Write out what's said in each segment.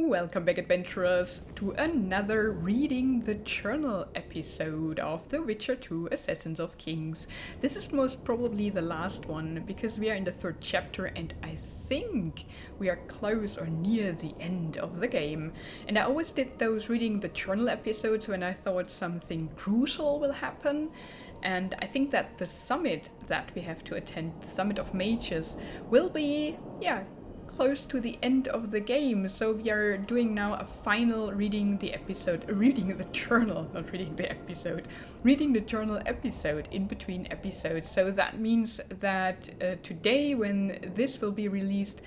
Welcome back, adventurers, to another Reading the Journal episode of The Witcher 2 Assassins of Kings. This is most probably the last one because we are in the third chapter and I think we are close or near the end of the game. And I always did those Reading the Journal episodes when I thought something crucial will happen. And I think that the summit that we have to attend, the Summit of Mages, will be, close to the end of the game. So we are doing now a final reading the journal episode in between episodes. So that means that today, when this will be released,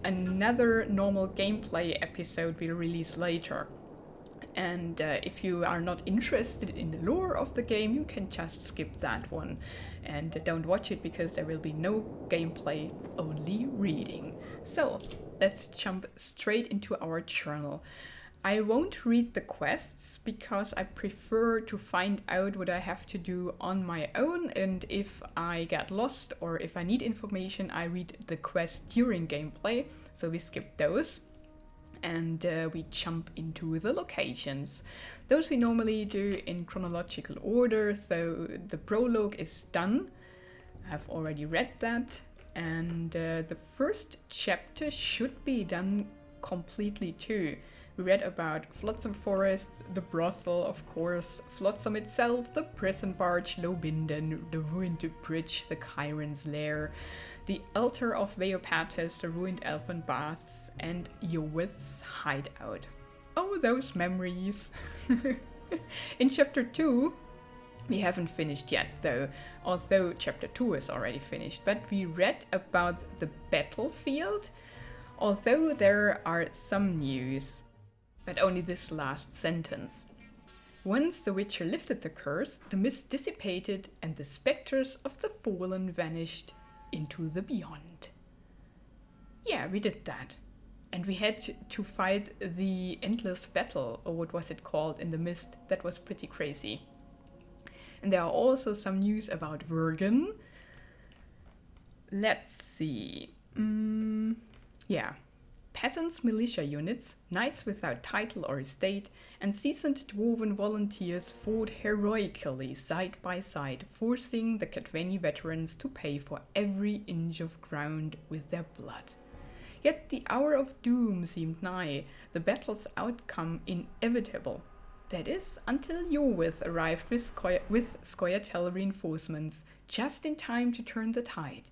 another normal gameplay episode will release later. And if you are not interested in the lore of the game, you can just skip that one and don't watch it because there will be no gameplay, only reading. So let's jump straight into our journal. I won't read the quests because I prefer to find out what I have to do on my own, and if I get lost or if I need information, I read the quests during gameplay, so we skip those. And we jump into the locations. Those we normally do in chronological order, so the prologue is done. I've already read that, and the first chapter should be done completely too. We read about Flotsam Forest, the brothel, of course, Flotsam itself, the prison barge Lobinden, the ruined bridge, the Chiron's lair, the altar of Veopatis, the ruined elfin baths, and Yowith's hideout. Oh, those memories! In chapter 2, we haven't finished yet though, although chapter 2 is already finished, but we read about the battlefield, although there are some news. But only this last sentence. Once the Witcher lifted the curse, the mist dissipated and the specters of the fallen vanished into the beyond. Yeah, we did that. And we had to fight the endless battle, or what was it called, in the mist. That was pretty crazy. And there are also some news about Wergen. Let's see. Peasants' militia units, knights without title or estate, and seasoned dwarven volunteers fought heroically side by side, forcing the Katveni veterans to pay for every inch of ground with their blood. Yet the hour of doom seemed nigh, the battle's outcome inevitable. That is, until Yowith arrived with Scoia'tael reinforcements, just in time to turn the tide.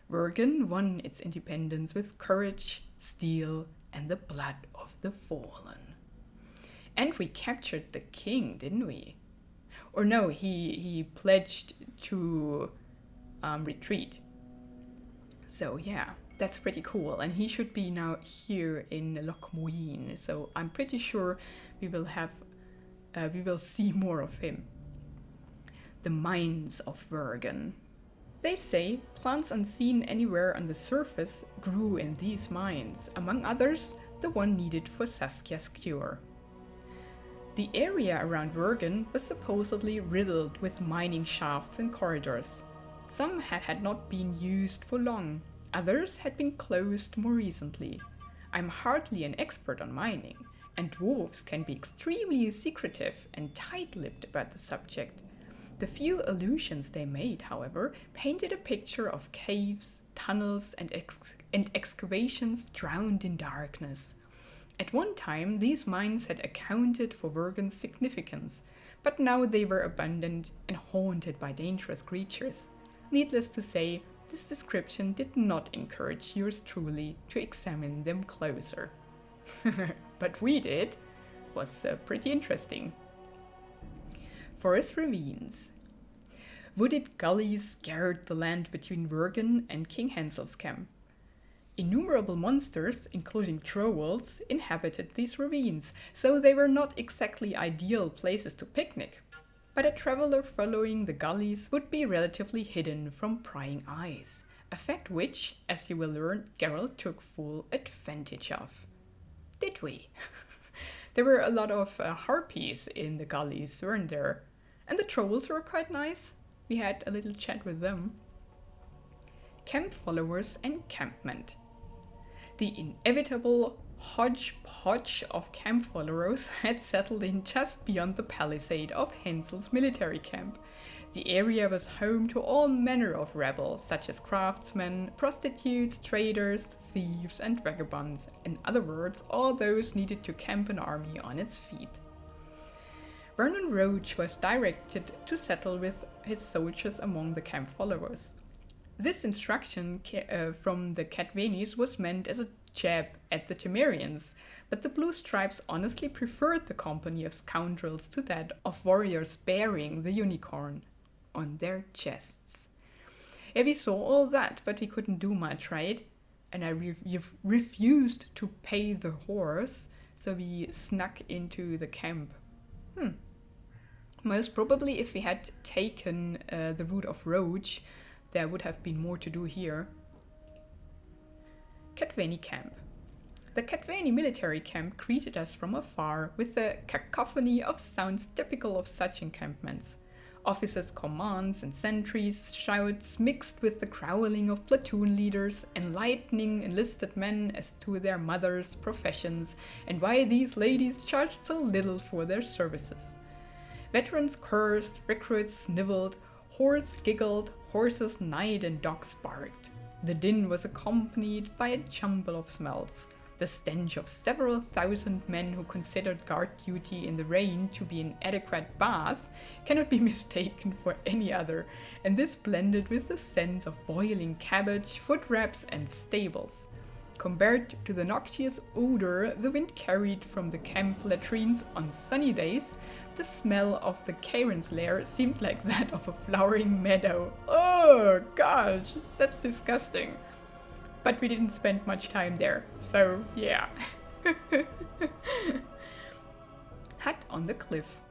Wergen won its independence with courage, steel, and the blood of the fallen. And we captured the king, didn't we? Or no, he pledged to retreat. So yeah, that's pretty cool. And he should be now here in Loch Muin. So I'm pretty sure we will see more of him. The mines of Wergen. They say plants unseen anywhere on the surface grew in these mines, among others, the one needed for Saskia's cure. The area around Wergen was supposedly riddled with mining shafts and corridors. Some had not been used for long, others had been closed more recently. I'm hardly an expert on mining, and dwarves can be extremely secretive and tight-lipped about the subject. The few allusions they made, however, painted a picture of caves, tunnels, and excavations drowned in darkness. At one time, these mines had accounted for Wergen's significance, but now they were abandoned and haunted by dangerous creatures. Needless to say, this description did not encourage yours truly to examine them closer. But we did. It was pretty interesting. Forest ravines. Wooded gullies scoured the land between Wergen and King Hansel's camp. Innumerable monsters, including trolls, inhabited these ravines, so they were not exactly ideal places to picnic. But a traveler following the gullies would be relatively hidden from prying eyes, a fact which, as you will learn, Geralt took full advantage of. Did we? There were a lot of harpies in the gullies, weren't there? And the trolls were quite nice. We had a little chat with them. Camp followers and campment. The inevitable hodgepodge of camp followers had settled in just beyond the palisade of Hansel's military camp. The area was home to all manner of rebels, such as craftsmen, prostitutes, traders, thieves, and vagabonds. In other words, all those needed to camp an army on its feet. Vernon Roach was directed to settle with his soldiers among the camp followers. This instruction from the Catvenis was meant as a jab at the Temerians, but the Blue Stripes honestly preferred the company of scoundrels to that of warriors bearing the unicorn on their chests. Yeah, we saw all that, but we couldn't do much, right? And I refused to pay the horse, so we snuck into the camp. Most probably, if we had taken the route of Roach, there would have been more to do here. Catveni Camp. The Catveni military camp greeted us from afar with a cacophony of sounds typical of such encampments. Officers' commands and sentries' shouts mixed with the growling of platoon leaders, enlightening enlisted men as to their mothers' professions and why these ladies charged so little for their services. Veterans cursed, recruits sniveled, horse giggled, horses neighed, and dogs barked. The din was accompanied by a jumble of smells. The stench of several thousand men who considered guard duty in the rain to be an adequate bath cannot be mistaken for any other, and this blended with the sense of boiling cabbage, foot wraps, and stables. Compared to the noxious odor the wind carried from the camp latrines on sunny days, the smell of the Karen's lair seemed like that of a flowering meadow. Oh gosh, that's disgusting. But we didn't spend much time there, so yeah. Hut on the cliff.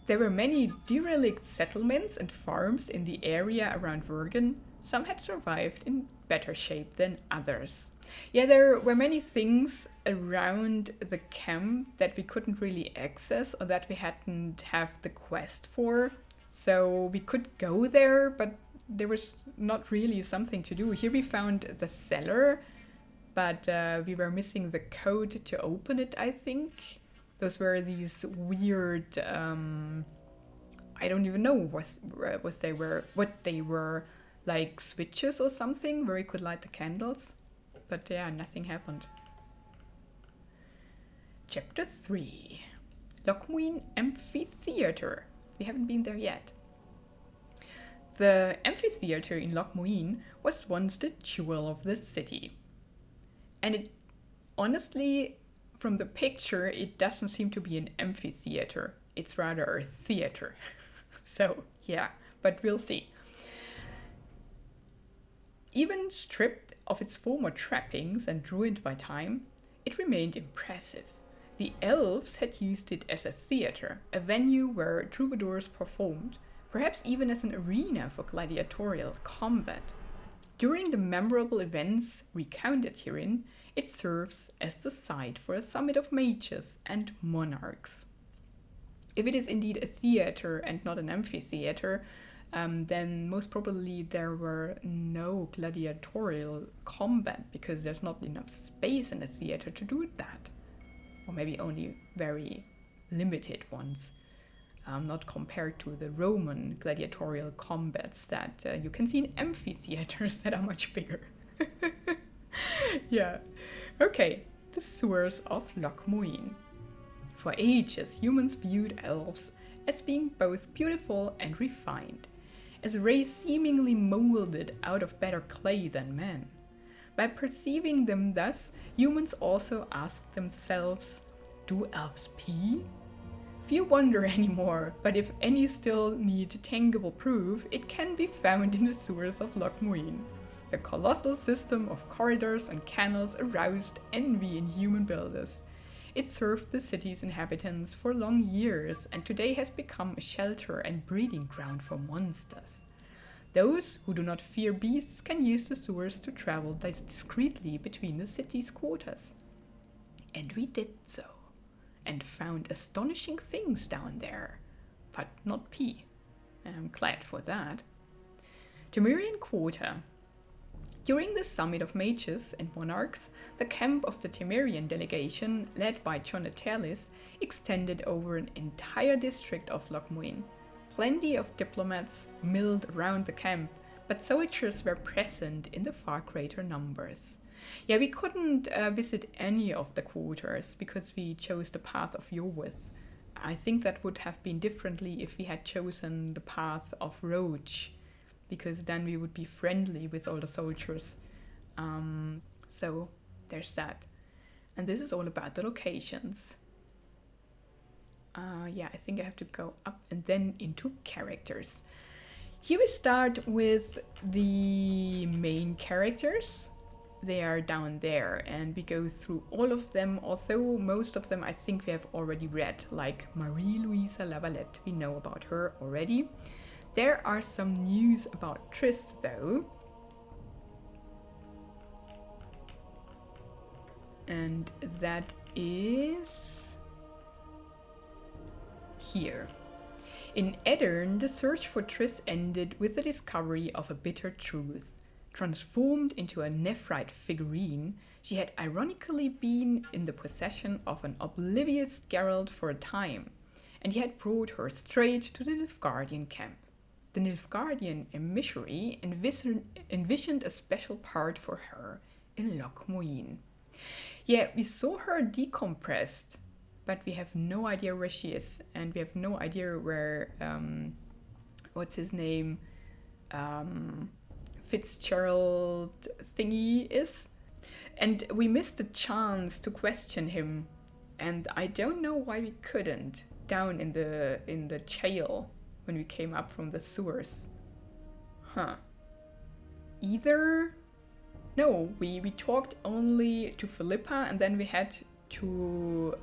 There were many derelict settlements and farms in the area around Wergen. Some had survived in better shape than others. Yeah, there were many things around the camp that we couldn't really access or that we hadn't have the quest for. So we could go there, but there was not really something to do. Here we found the cellar, but we were missing the code to open it, I think. Those were these weird, I don't even know what they were, like switches or something where we could light the candles. But yeah, nothing happened. Chapter 3. Lochmuin Amphitheatre. We haven't been there yet. The amphitheatre in Lochmuin was once the jewel of the city. And it, honestly, from the picture, it doesn't seem to be an amphitheatre. It's rather a theatre. So, yeah, but we'll see. Even stripped of its former trappings and ruined by time, it remained impressive. The elves had used it as a theatre, a venue where troubadours performed, perhaps even as an arena for gladiatorial combat. During the memorable events recounted herein, it serves as the site for a summit of mages and monarchs. If it is indeed a theatre and not an amphitheatre, then most probably there were no gladiatorial combat because there's not enough space in a theatre to do that. Or maybe only very limited ones. Not compared to the Roman gladiatorial combats that you can see in amphitheaters that are much bigger. Yeah. Okay, the sewers of Lochmuin. For ages, humans viewed elves as being both beautiful and refined, as a race seemingly molded out of better clay than men. By perceiving them thus, humans also asked themselves, do elves pee? Few wonder anymore, but if any still need tangible proof, it can be found in the sewers of Lochmuin. The colossal system of corridors and canals aroused envy in human builders. It served the city's inhabitants for long years and today has become a shelter and breeding ground for monsters. Those who do not fear beasts can use the sewers to travel discreetly between the city's quarters. And we did so, and found astonishing things down there, but not pee. I'm glad for that. Temerian Quarter. During the Summit of Mages and Monarchs, the camp of the Temerian delegation, led by John Atalis, extended over an entire district of Loch Muin. Plenty of diplomats milled around the camp, but soldiers were present in the far greater numbers. Yeah, we couldn't visit any of the quarters because we chose the path of Yorwith. I think that would have been differently if we had chosen the path of Roach, because then we would be friendly with all the soldiers. So there's that. And this is all about the locations. Yeah, I think I have to go up and then into characters. Here we start with the main characters. They are down there and we go through all of them, although most of them I think we have already read, like Marie-Louisa Lavalette. We know about her already. There are some news about Triss though. And that is here. In Edirn, the search for Triss ended with the discovery of a bitter truth. Transformed into a nephrite figurine, she had ironically been in the possession of an oblivious Geralt for a time, and he had brought her straight to the Nilfgaardian camp. The Nilfgaardian emissary envisioned a special part for her in Loch Muin. Yeah, we saw her decompressed, but we have no idea where she is, and we have no idea where, what's his name, Fitzgerald thingy is. And we missed the chance to question him, and I don't know why we couldn't down in the jail when we came up from the sewers. No, we talked only to Philippa, and then we had to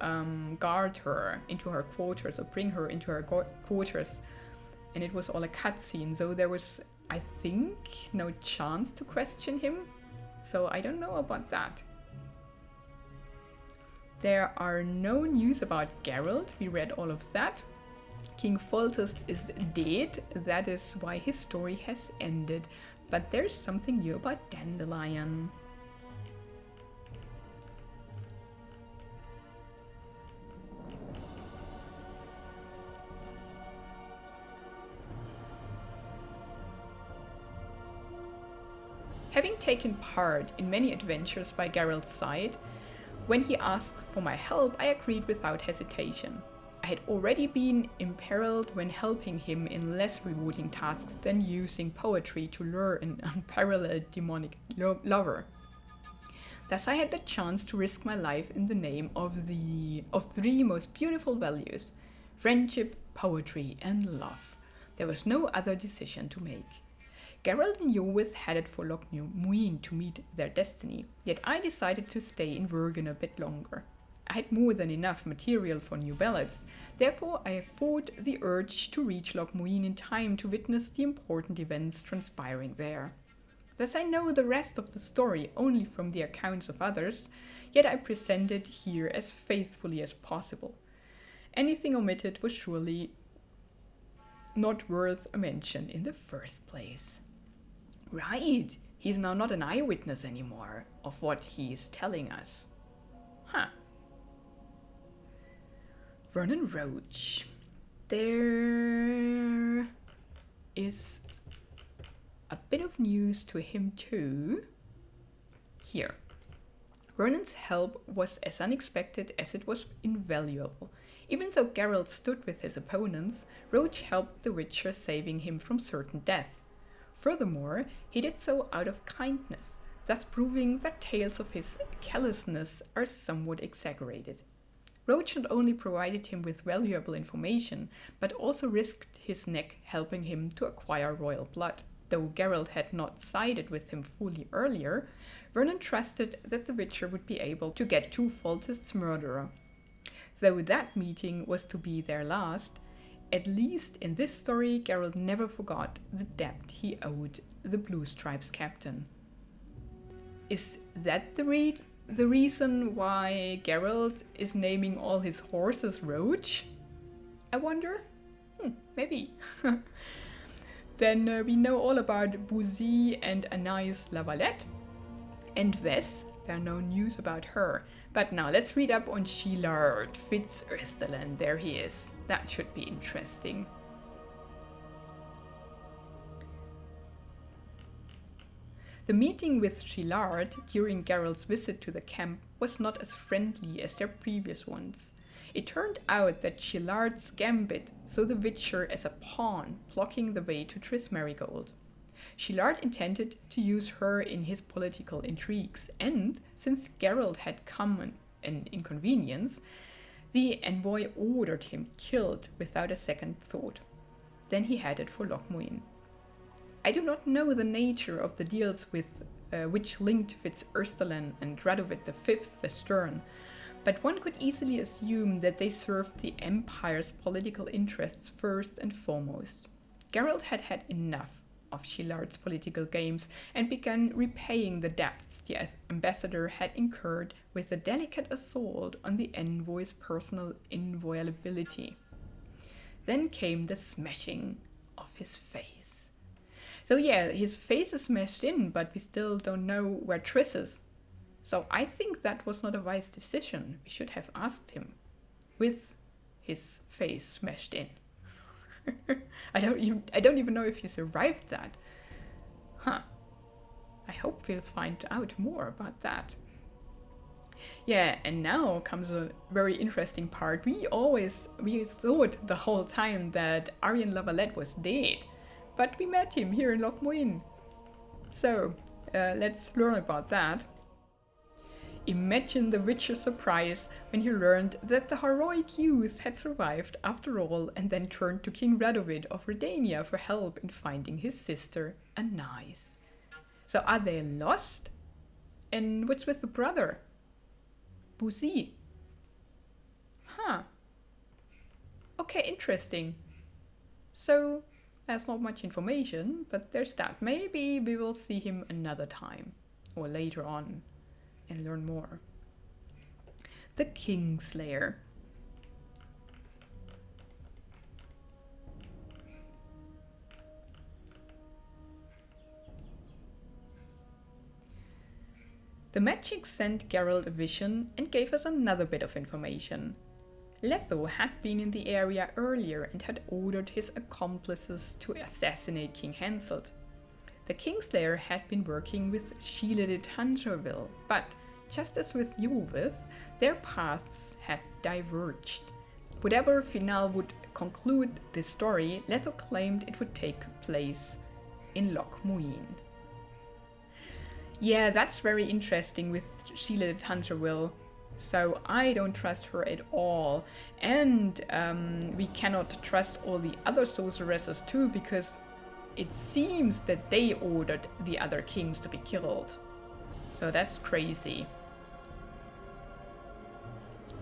guard her into her quarters, or bring her into her quarters, and it was all a cutscene, so there was, I think, no chance to question him, so I don't know about that. There are no news about Geralt, we read all of that. King Foltest is dead, that is why his story has ended, but there's something new about Dandelion. Having taken part in many adventures by Geralt's side, when he asked for my help, I agreed without hesitation. I had already been imperiled when helping him in less rewarding tasks than using poetry to lure an unparalleled demonic lover. Thus I had the chance to risk my life in the name of three most beautiful values: friendship, poetry, and love. There was no other decision to make. Geralt and Yorwith headed for Loch Muin to meet their destiny, yet I decided to stay in Wergen a bit longer. I had more than enough material for new ballads, therefore I fought the urge to reach Loch Muin in time to witness the important events transpiring there. Thus I know the rest of the story only from the accounts of others, yet I present it here as faithfully as possible. Anything omitted was surely not worth a mention in the first place. Right, he's now not an eyewitness anymore of what he's telling us. Vernon Roach. There is a bit of news to him too. Here. Vernon's help was as unexpected as it was invaluable. Even though Geralt stood with his opponents, Roach helped the Witcher, saving him from certain death. Furthermore, he did so out of kindness, thus proving that tales of his callousness are somewhat exaggerated. Roach not only provided him with valuable information, but also risked his neck helping him to acquire royal blood. Though Geralt had not sided with him fully earlier, Vernon trusted that the Witcher would be able to get to Foltest's murderer. Though that meeting was to be their last, at least in this story, Geralt never forgot the debt he owed the Blue Stripes captain. Is that the reason why Geralt is naming all his horses Roach? I wonder? Maybe. Then we know all about Buzy and Anais Lavalette. And Wes, there are no news about her. But now let's read up on Chilard Fitz-Österlen. There he is. That should be interesting. The meeting with Chilard during Geralt's visit to the camp was not as friendly as their previous ones. It turned out that Chilard's gambit saw the Witcher as a pawn blocking the way to Triss Merigold. Chilard intended to use her in his political intrigues, and since Geralt had come an inconvenience, the envoy ordered him killed without a second thought. Then he headed for Loch Muin. I do not know the nature of the deals with which linked Fitz-Österlen and Radovid V the Stern, but one could easily assume that they served the Empire's political interests first and foremost. Geralt had had enough of Chilard's political games and began repaying the debts the ambassador had incurred with a delicate assault on the envoy's personal inviolability. Then came the smashing of his face. So yeah, his face is smashed in, but we still don't know where Triss is. So I think that was not a wise decision. We should have asked him with his face smashed in. I don't even know if he survived that. Huh. I hope we'll find out more about that. Yeah, and now comes a very interesting part. We thought the whole time that Aryan Lavalette was dead, but we met him here in Loch Muin. So, let's learn about that. Imagine the Witcher's surprise when he learned that the heroic youth had survived after all and then turned to King Radovid of Redania for help in finding his sister, Anais. So are they lost? And what's with the brother? Buzy. Huh. Okay, interesting. So, there's not much information, but there's that. Maybe we will see him another time, or later on, and learn more. The Kingslayer. The magic sent Geralt a vision and gave us another bit of information. Letho had been in the area earlier and had ordered his accomplices to assassinate King Henselt. The Kingslayer had been working with Sheila de Tangerville, but just as with Iorveth, their paths had diverged. Whatever finale would conclude this story, Letho claimed it would take place in Loch Muin. Yeah, that's very interesting with Sheila de Tangerville. So I don't trust her at all. And we cannot trust all the other sorceresses too, because it seems that they ordered the other kings to be killed. So that's crazy.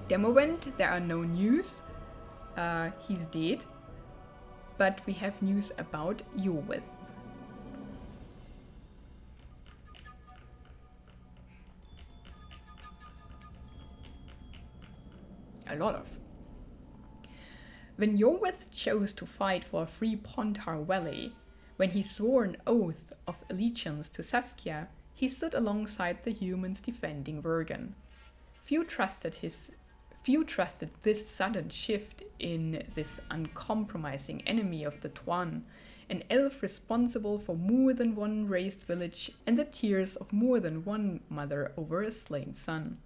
Demowend, there are no news. He's dead. But we have news about Iorveth. A lot of. When Iorveth chose to fight for a free Pontar Valley, when he swore an oath of allegiance to Saskia, he stood alongside the humans defending Vergen. Few trusted this sudden shift in this uncompromising enemy of the Tuan, an elf responsible for more than one razed village and the tears of more than one mother over a slain son.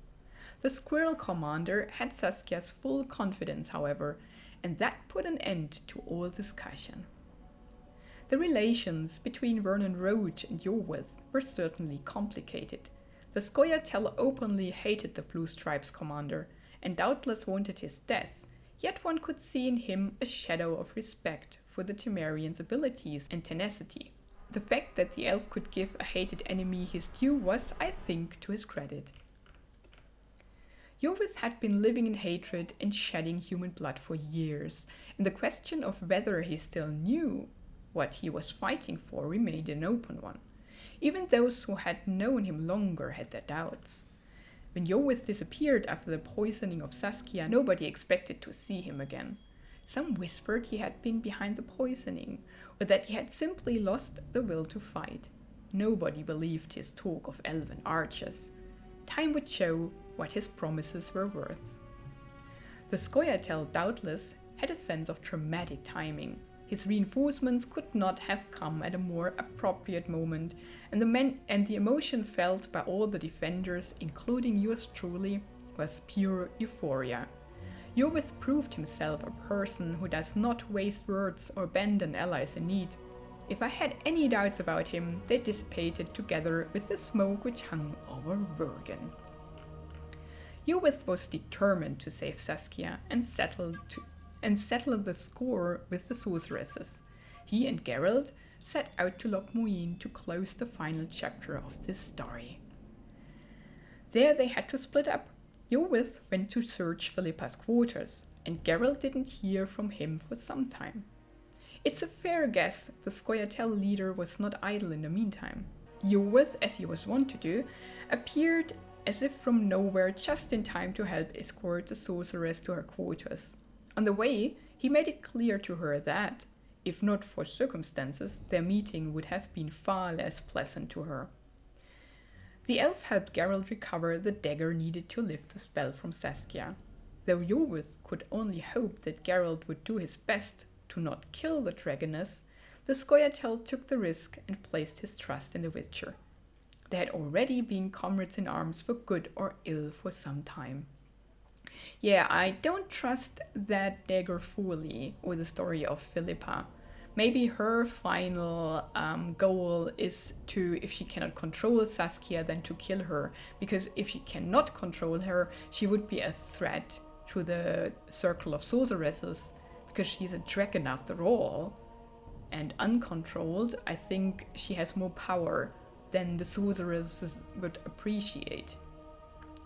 The Squirrel Commander had Saskia's full confidence, however, and that put an end to all discussion. The relations between Vernon Roach and Iorveth were certainly complicated. The Scoia'tael openly hated the Blue Stripes commander, and doubtless wanted his death, yet one could see in him a shadow of respect for the Temerian's abilities and tenacity. The fact that the elf could give a hated enemy his due was, I think, to his credit. Iorveth had been living in hatred and shedding human blood for years, and the question of whether he still knew what he was fighting for remained an open one. Even those who had known him longer had their doubts. When Iorveth disappeared after the poisoning of Saskia, nobody expected to see him again. Some whispered he had been behind the poisoning, or that he had simply lost the will to fight. Nobody believed his talk of elven archers. Time would show what his promises were worth. The Scoia'tael doubtless had a sense of dramatic timing. His reinforcements could not have come at a more appropriate moment, and the emotion felt by all the defenders, including yours truly, was pure euphoria. Iorwith proved himself a person who does not waste words or abandon allies in need. If I had any doubts about him, they dissipated together with the smoke which hung over Wergen. Iorwith was determined to save Saskia and settle the score with the sorceresses. He and Geralt set out to Loch Muin to close the final chapter of this story. There they had to split up. Iorwith went to search Philippa's quarters, and Geralt didn't hear from him for some time. It's a fair guess the Scoia'tael leader was not idle in the meantime. Iorwith, as he was wont to do, appeared as if from nowhere just in time to help escort the sorceress to her quarters. On the way, he made it clear to her that, if not for circumstances, their meeting would have been far less pleasant to her. The elf helped Geralt recover the dagger needed to lift the spell from Saskia. Though Iorwith could only hope that Geralt would do his best to not kill the dragoness, the Scoia'tael took the risk and placed his trust in the Witcher. They had already been comrades in arms for good or ill for some time. Yeah, I don't trust that dagger fully, or the story of Philippa. Maybe her final goal is to, if she cannot control Saskia, then to kill her. Because if she cannot control her, she would be a threat to the circle of sorceresses. Because she's a dragon after all. And uncontrolled, I think she has more power than the sorceresses would appreciate.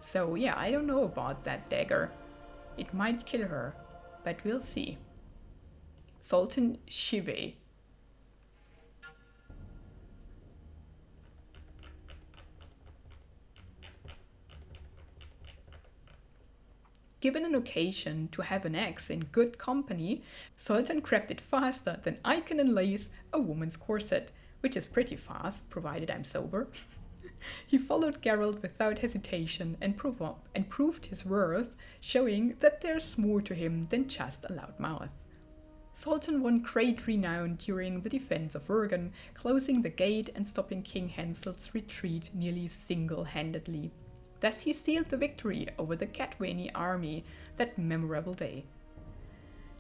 So yeah, I don't know about that dagger. It might kill her, but we'll see. Sultan Shive. Given an occasion to have an axe in good company, Sultan grabbed it faster than I can unlace a woman's corset, which is pretty fast, provided I'm sober. He followed Geralt without hesitation and proved his worth, showing that there's more to him than just a loud mouth. Sultan won great renown during the defense of Wergen, closing the gate and stopping King Henselt's retreat nearly single-handedly. Thus he sealed the victory over the Cadwani army that memorable day.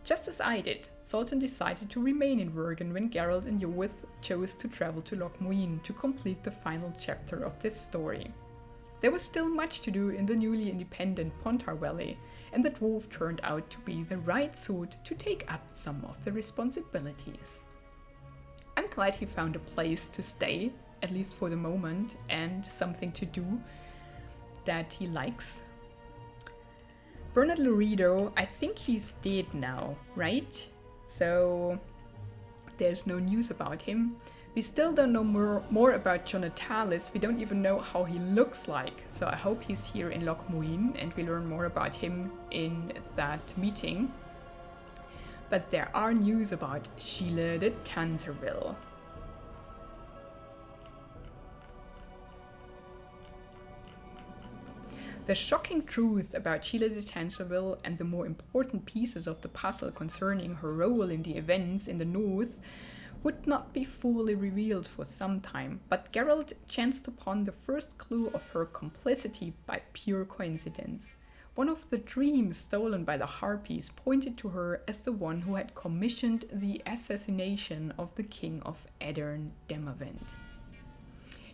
Just as I did, Sultan decided to remain in Wergen when Geralt and Iorwith chose to travel to Loch Muin to complete the final chapter of this story. There was still much to do in the newly independent Pontar Valley, and the dwarf turned out to be the right sort to take up some of the responsibilities. I'm glad he found a place to stay, at least for the moment, and something to do that he likes. Bernard Laredo, I think he's dead now, right? So there's no news about him. We still don't know more about Jonatalis. We don't even know how he looks like. So I hope he's here in Loch Muin and we learn more about him in that meeting. But there are news about Sheila de Tanserville. The shocking truth about Sheila de Tanserville and the more important pieces of the puzzle concerning her role in the events in the north would not be fully revealed for some time, but Geralt chanced upon the first clue of her complicity by pure coincidence. One of the dreams stolen by the Harpies pointed to her as the one who had commissioned the assassination of the king of Aedirn Demavend.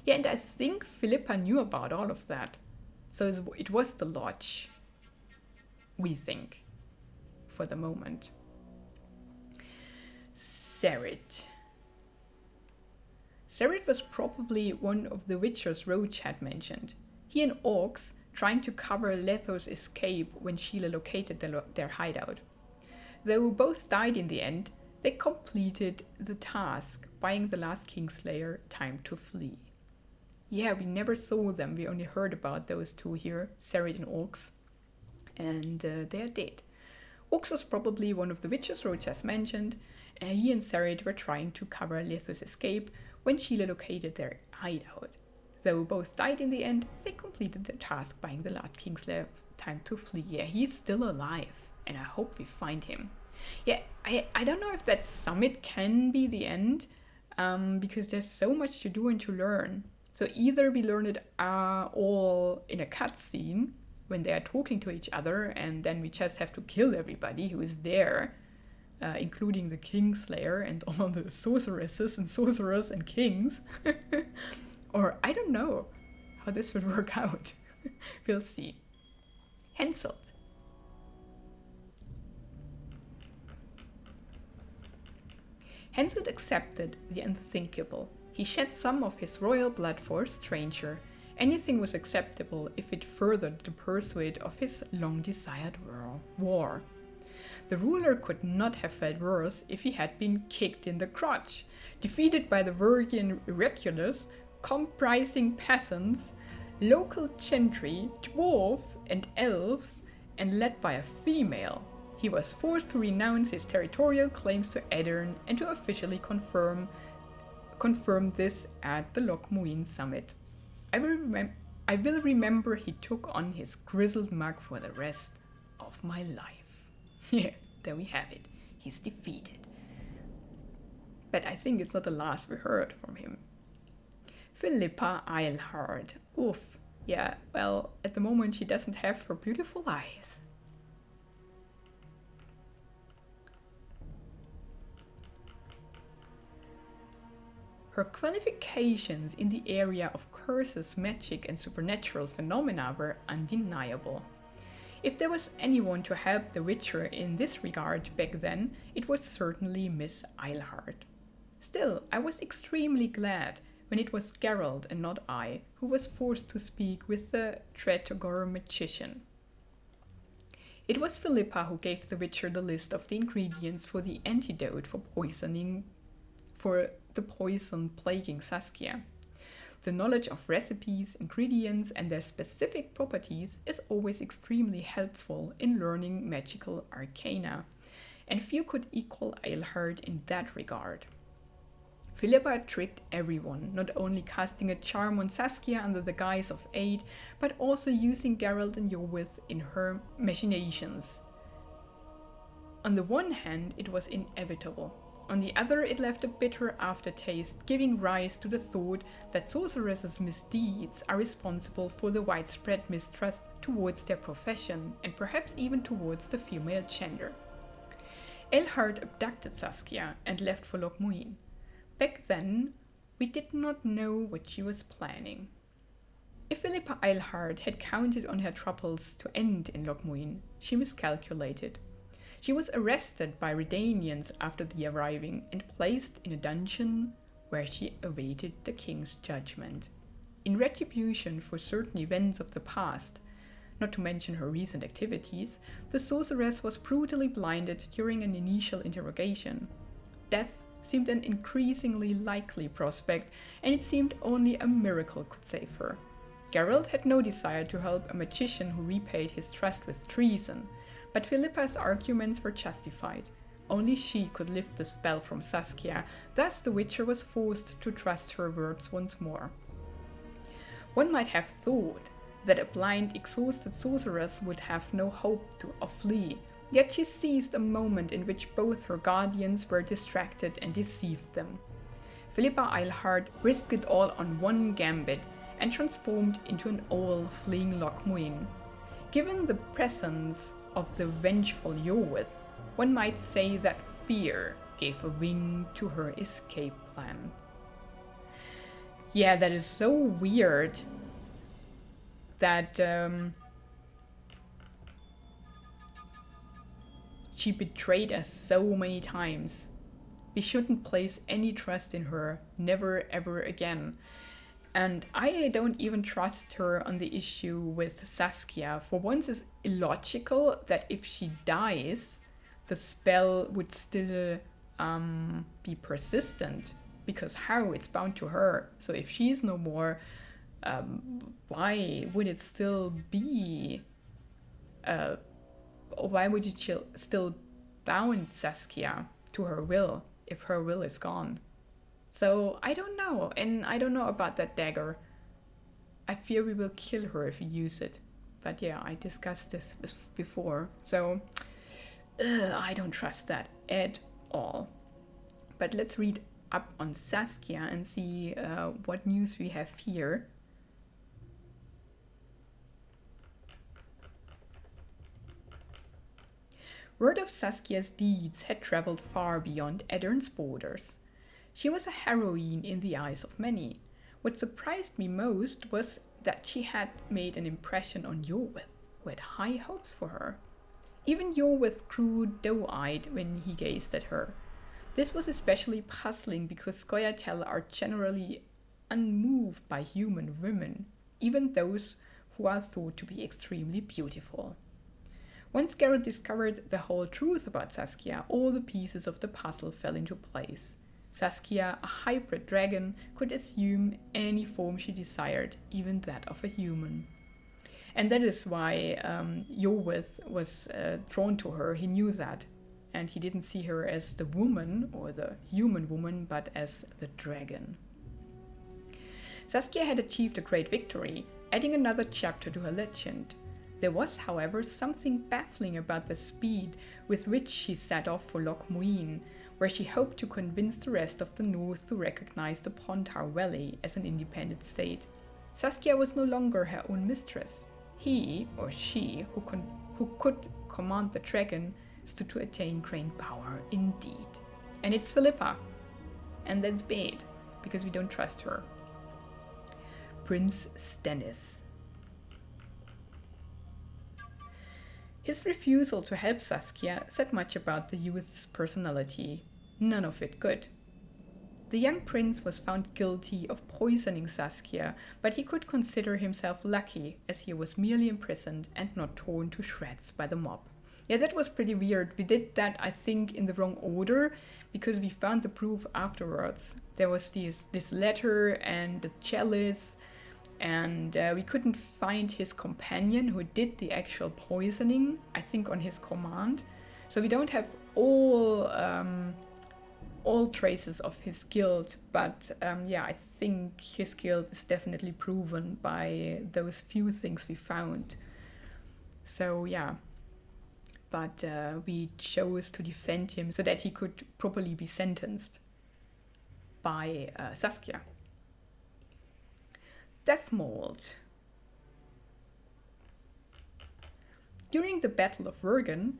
Yeah, and I think Philippa knew about all of that. So it was the Lodge, we think, for the moment. Serrit. Serrit was probably one of the Witchers Roach had mentioned. He and Orcs trying to cover Letho's escape when Sheila located their hideout. Though both died in the end, they completed the task, buying the last Kingslayer time to flee. Yeah, we never saw them, we only heard about those two here, Serrit and Orcs, and they're dead. Ox was probably one of the witches Roach has mentioned. He and Sarid were trying to cover Letho's escape when Sheila located their hideout. Though both died in the end, they completed their task buying the last Kingslayer time to flee. Yeah, he's still alive, and I hope we find him. Yeah, I don't know if that summit can be the end, because there's so much to do and to learn. So either we learn it all in a cutscene, when they are talking to each other, and then we just have to kill everybody who is there, including the Kingslayer and all the sorceresses and sorcerers and kings. Or I don't know how this would work out. We'll see. Henselt. Henselt accepted the unthinkable. He shed some of his royal blood for a stranger. Anything was acceptable if it furthered the pursuit of his long-desired war. The ruler could not have felt worse if he had been kicked in the crotch, defeated by the Virgin Irregulars, comprising peasants, local gentry, dwarves and elves, and led by a female. He was forced to renounce his territorial claims to Aedirn and to officially confirm this at the Loch Muin summit. I will remember he took on his grizzled mug for the rest of my life. Yeah, there we have it. He's defeated. But I think it's not the last we heard from him. Philippa Eilhard. Oof. Yeah, well, at the moment she doesn't have her beautiful eyes. Her qualifications in the area of curses, magic and supernatural phenomena were undeniable. If there was anyone to help the Witcher in this regard back then, it was certainly Miss Eilhard. Still, I was extremely glad when it was Geralt and not I who was forced to speak with the Tretogor magician. It was Philippa who gave the Witcher the list of the ingredients for the antidote for the poison plaguing Saskia. The knowledge of recipes, ingredients, and their specific properties is always extremely helpful in learning magical arcana, and few could equal Eilhard in that regard. Philippa tricked everyone, not only casting a charm on Saskia under the guise of aid, but also using Geralt and Iorwith in her machinations. On the one hand, it was inevitable. On the other, it left a bitter aftertaste, giving rise to the thought that sorceresses' misdeeds are responsible for the widespread mistrust towards their profession, and perhaps even towards the female gender. Eilhard abducted Saskia and left for Loch Muin. Back then, we did not know what she was planning. If Philippa Eilhard had counted on her troubles to end in Loch Muin, she miscalculated. She was arrested by Redanians after the arriving and placed in a dungeon where she awaited the king's judgment. In retribution for certain events of the past, not to mention her recent activities, the sorceress was brutally blinded during an initial interrogation. Death seemed an increasingly likely prospect, and it seemed only a miracle could save her. Geralt had no desire to help a magician who repaid his trust with treason, but Philippa's arguments were justified. Only she could lift the spell from Saskia, thus the Witcher was forced to trust her words once more. One might have thought that a blind, exhausted sorceress would have no hope of flee, yet she seized a moment in which both her guardians were distracted and deceived them. Philippa Eilhard risked it all on one gambit and transformed into an owl fleeing Loch Muin. Given the presence of the vengeful Iorwith, one might say that fear gave a wing to her escape plan. Yeah, that is so weird that she betrayed us so many times. We shouldn't place any trust in her, never ever again. And I don't even trust her on the issue with Saskia. For once, it's illogical that if she dies, the spell would still be persistent. Because how? It's bound to her. So if she's no more, why would it still be Or why would you still bound Saskia to her will if her will is gone? So I don't know, and I don't know about that dagger. I fear we will kill her if we use it. But yeah, I discussed this before, so I don't trust that at all. But let's read up on Saskia and see what news we have here. Word of Saskia's deeds had traveled far beyond Addern's borders. She was a heroine in the eyes of many. What surprised me most was that she had made an impression on Yorwith, who had high hopes for her. Even Yorwith grew doe-eyed when he gazed at her. This was especially puzzling because Scoia'tael are generally unmoved by human women, even those who are thought to be extremely beautiful. Once Geralt discovered the whole truth about Saskia, all the pieces of the puzzle fell into place. Saskia, a hybrid dragon, could assume any form she desired, even that of a human. And that is why Yorwith was drawn to her. He knew that. And he didn't see her as the woman, or the human woman, but as the dragon. Saskia had achieved a great victory, adding another chapter to her legend. There was, however, something baffling about the speed with which she set off for Loch Muin, where she hoped to convince the rest of the North to recognize the Pontar Valley as an independent state. Saskia was no longer her own mistress. He, or she, who could command the dragon, stood to attain great power indeed. And it's Philippa. And that's bad, because we don't trust her. Prince Stannis. His refusal to help Saskia said much about the youth's personality. None of it good. The young prince was found guilty of poisoning Saskia, but he could consider himself lucky as he was merely imprisoned and not torn to shreds by the mob. Yeah, that was pretty weird. We did that, I think, in the wrong order because we found the proof afterwards. There was this letter and the chalice, and we couldn't find his companion who did the actual poisoning, I think on his command. So we don't have all traces of his guilt, but yeah, I think his guilt is definitely proven by those few things we found. So yeah, but we chose to defend him so that he could properly be sentenced by Saskia. Deathmold. During the Battle of Vergen,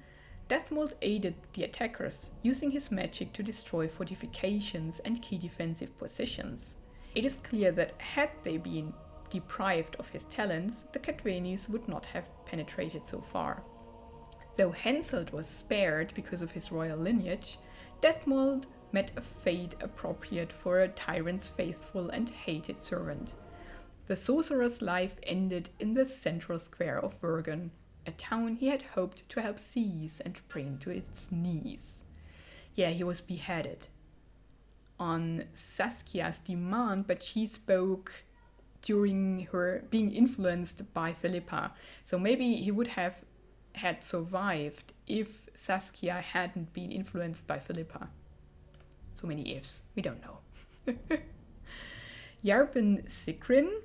Deathmold aided the attackers, using his magic to destroy fortifications and key defensive positions. It is clear that had they been deprived of his talents, the Cadwanis would not have penetrated so far. Though Henselt was spared because of his royal lineage, Deathmold met a fate appropriate for a tyrant's faithful and hated servant. The sorcerer's life ended in the central square of Vergen, a town he had hoped to help seize and bring to its knees. Yeah, he was beheaded on Saskia's demand, but she spoke during her being influenced by Philippa. So maybe he would have had survived if Saskia hadn't been influenced by Philippa. So many ifs, we don't know. Yarpen Sigrin,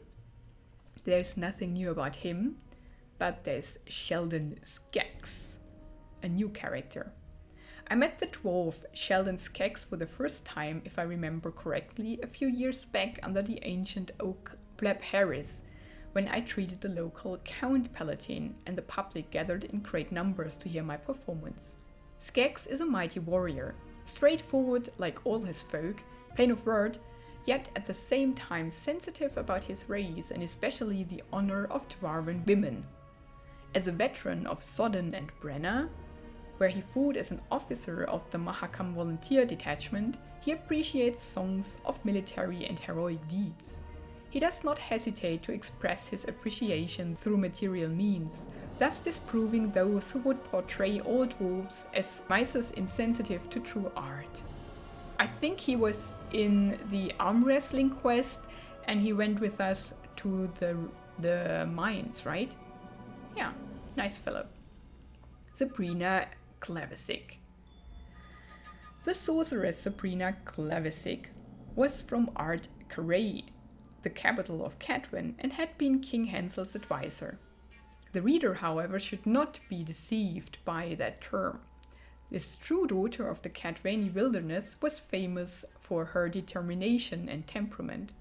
there's nothing new about him, but there's Sheldon Skekks, a new character. I met the dwarf Sheldon Skekks for the first time, if I remember correctly, a few years back under the ancient oak Bleb Harris, when I treated the local Count Palatine and the public gathered in great numbers to hear my performance. Skekks is a mighty warrior, straightforward like all his folk, plain of word, yet at the same time sensitive about his race and especially the honor of Dwarven women. As a veteran of Sodden and Brenna, where he fought as an officer of the Mahakam volunteer detachment, he appreciates songs of military and heroic deeds. He does not hesitate to express his appreciation through material means, thus disproving those who would portray all dwarves as misers insensitive to true art. I think he was in the arm wrestling quest and he went with us to the mines, right? Yeah, nice fellow. Sabrina Clavisic. The sorceress Sabrina Clavisic was from Ard Carrey, the capital of Cadwyn, and had been King Hansel's advisor. The reader, however, should not be deceived by that term. This true daughter of the Cadwani wilderness was famous for her determination and temperament.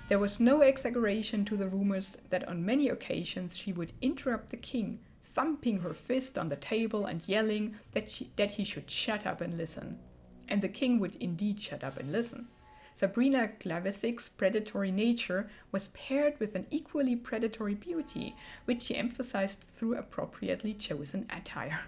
There was no exaggeration to the rumors that on many occasions she would interrupt the king, thumping her fist on the table and yelling that he should shut up and listen. And the king would indeed shut up and listen. Sabrina Clavisic's predatory nature was paired with an equally predatory beauty, which she emphasized through appropriately chosen attire.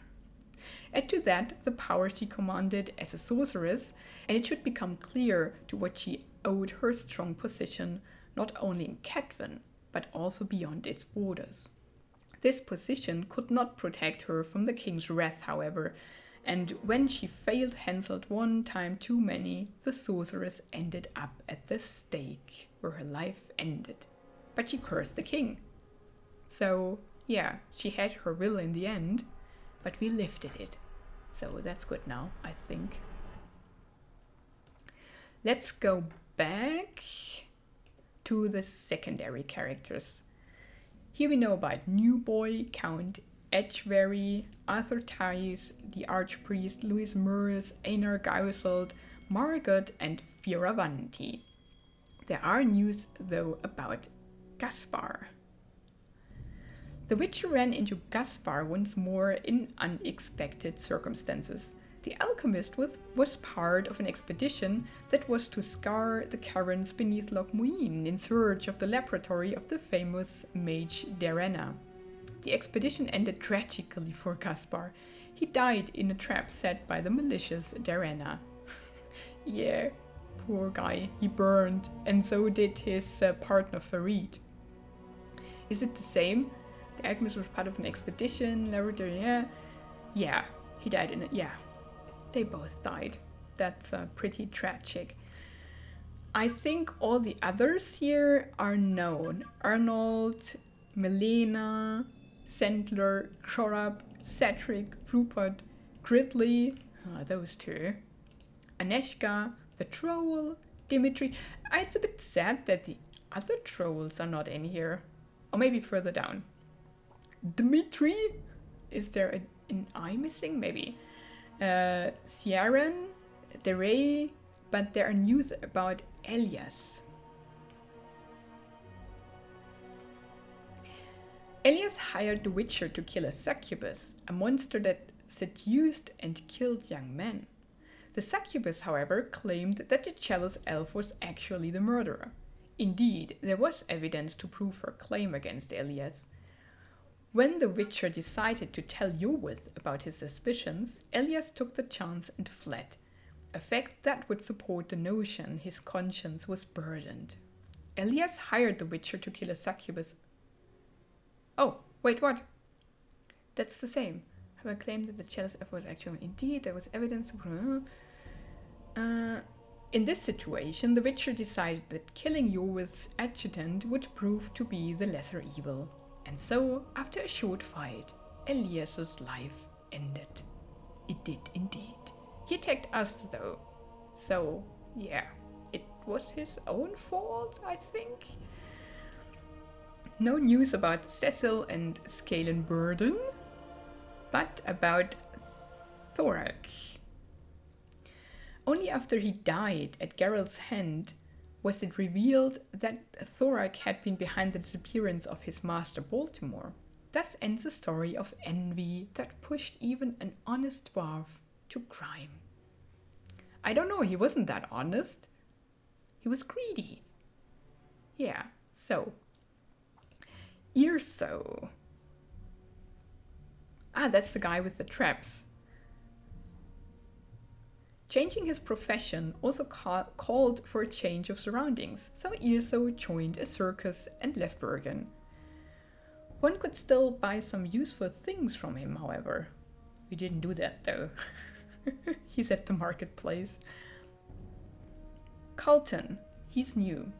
Add to that the power she commanded as a sorceress, and it should become clear to what she owed her strong position, not only in Cadwyn, but also beyond its borders. This position could not protect her from the king's wrath, however, and when she failed Hansel one time too many, the sorceress ended up at the stake, where her life ended. But she cursed the king. So, yeah, she had her will in the end, but we lifted it. So that's good now, I think. Let's go back to the secondary characters. Here we know about New Boy, Count Edgebury, Arthur Tice, the Archpriest, Louis Meurs, Einar Gauselt, Margot, and Fioravanti. There are news, though, about Gaspar. The Witcher ran into Gaspar once more in unexpected circumstances. The alchemist was part of an expedition that was to scour the caverns beneath Loch Muin in search of the laboratory of the famous mage Darena. The expedition ended tragically for Gaspar. He died in a trap set by the malicious Darena. Yeah, poor guy, he burned, and so did his partner Farid. Is it the same? The alchemist was part of an expedition, laboratory, yeah, he died in it, yeah. They both died. That's pretty tragic. I think all the others here are known. Arnold, Melena, Sandler, Shorab, Cedric, Rupert, Gridley, those two. Aneshka, the troll, Dimitri. It's a bit sad that the other trolls are not in here. Or maybe further down. Dimitri? Is there an I missing? Maybe. Ciaran, Deray, but there are news about Elias. Elias hired the Witcher to kill a succubus, a monster that seduced and killed young men. The succubus, however, claimed that the jealous elf was actually the murderer. Indeed, there was evidence to prove her claim against Elias. When the Witcher decided to tell Iorwith about his suspicions, Elias took the chance and fled, a fact that would support the notion his conscience was burdened. Elias hired the Witcher to kill a succubus. Oh, wait, what? That's the same. Have I claimed that the jealous elf was actually... Indeed, there was evidence to... In this situation, the Witcher decided that killing Iorwith's adjutant would prove to be the lesser evil. And so, after a short fight, Elias's life ended. It did indeed. He attacked us, though. So, yeah, it was his own fault, I think. No news about Cecil and Scalenburden, but about Thorak. Only after he died at Geralt's hand was it revealed that Thorak had been behind the disappearance of his master Baltimore. Thus ends a story of envy that pushed even an honest dwarf to crime. I don't know, he wasn't that honest. He was greedy. Yeah, so. Irso. That's the guy with the traps. Changing his profession also called for a change of surroundings, so Irso joined a circus and left Bergen. One could still buy some useful things from him, however. We didn't do that, though. He's at the marketplace. Colton. He's new.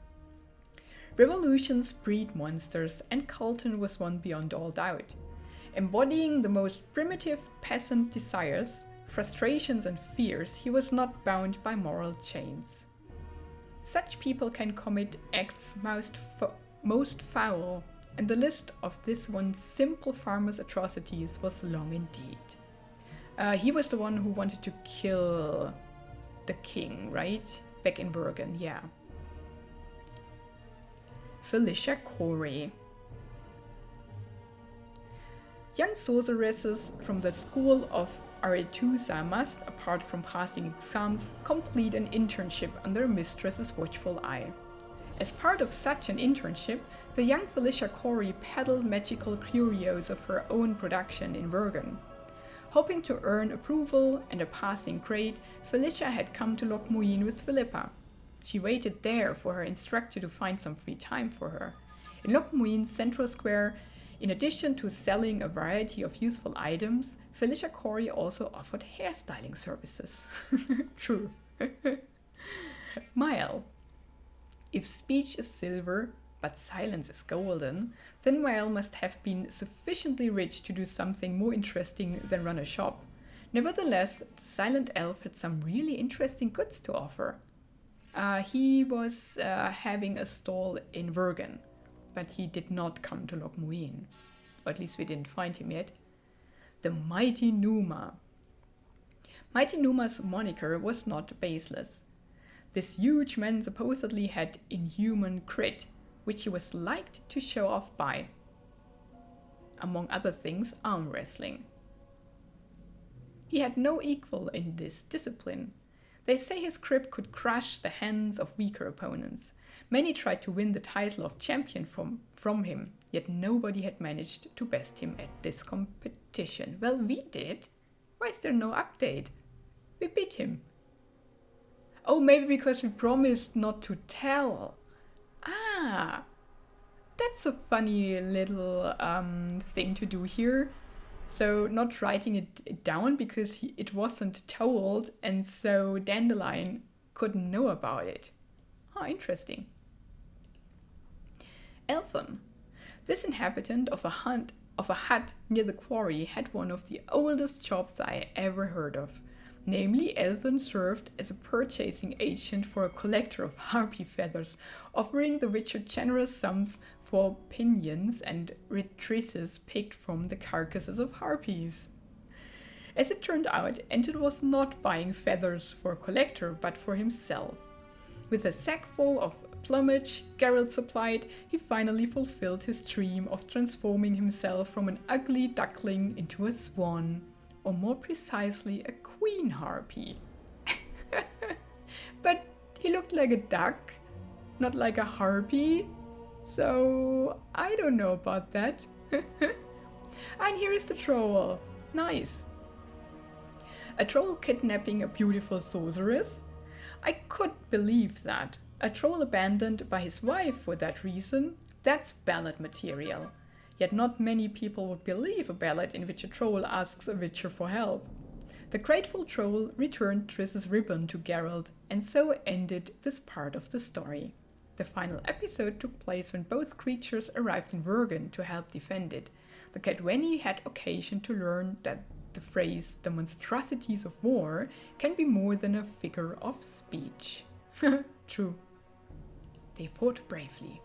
Revolutions breed monsters, and Colton was one beyond all doubt. Embodying the most primitive peasant desires, frustrations and fears, he was not bound by moral chains. Such people can commit acts most foul, and the list of this one simple farmer's atrocities was long indeed. He was the one who wanted to kill the king, right? Back in Bergen, yeah. Felicia Corey. Young sorceresses from the school of Aretusa must, apart from passing exams, complete an internship under a mistress's watchful eye. As part of such an internship, the young Felicia Corey peddled magical curios of her own production in Bergen. Hoping to earn approval and a passing grade, Felicia had come to Lochmuin with Philippa. She waited there for her instructor to find some free time for her. In Lochmuin's central square, in addition to selling a variety of useful items, Felicia Corey also offered hairstyling services. True. Mael. If speech is silver, but silence is golden, then Mael must have been sufficiently rich to do something more interesting than run a shop. Nevertheless, the silent elf had some really interesting goods to offer. He was having a stall in Bergen, but he did not come to Lochmuin. Or at least we didn't find him yet. The Mighty Numa. Mighty Numa's moniker was not baseless. This huge man supposedly had inhuman crit, which he was liked to show off by, among other things, arm wrestling. He had no equal in this discipline. They say his grip could crush the hands of weaker opponents. Many tried to win the title of champion from him, yet nobody had managed to best him at this competition. Well, we did. Why is there no update? We beat him. Oh, maybe because we promised not to tell. Ah, that's a funny little thing to do here. So not writing it down because it wasn't told, and so Dandelion couldn't know about it. Oh, interesting. Elthon. This inhabitant of a hut near the quarry had one of the oldest jobs I ever heard of. Namely, Elthon served as a purchasing agent for a collector of harpy feathers, offering the Witcher generous sums for pinions and rectrices picked from the carcasses of harpies. As it turned out, Enton was not buying feathers for a collector, but for himself. With a sack full of plumage Geralt supplied, he finally fulfilled his dream of transforming himself from an ugly duckling into a swan, or more precisely a queen harpy. But he looked like a duck, not like a harpy, so I don't know about that. And here is the troll. Nice. A troll kidnapping a beautiful sorceress? I could believe that. A troll abandoned by his wife for that reason? That's ballad material. Yet not many people would believe a ballad in which a troll asks a witcher for help. The grateful troll returned Triss's ribbon to Geralt, and so ended this part of the story. The final episode took place when both creatures arrived in Bergen to help defend it. The Cadwenny had occasion to learn that the phrase, "the monstrosities of war," can be more than a figure of speech. True. They fought bravely.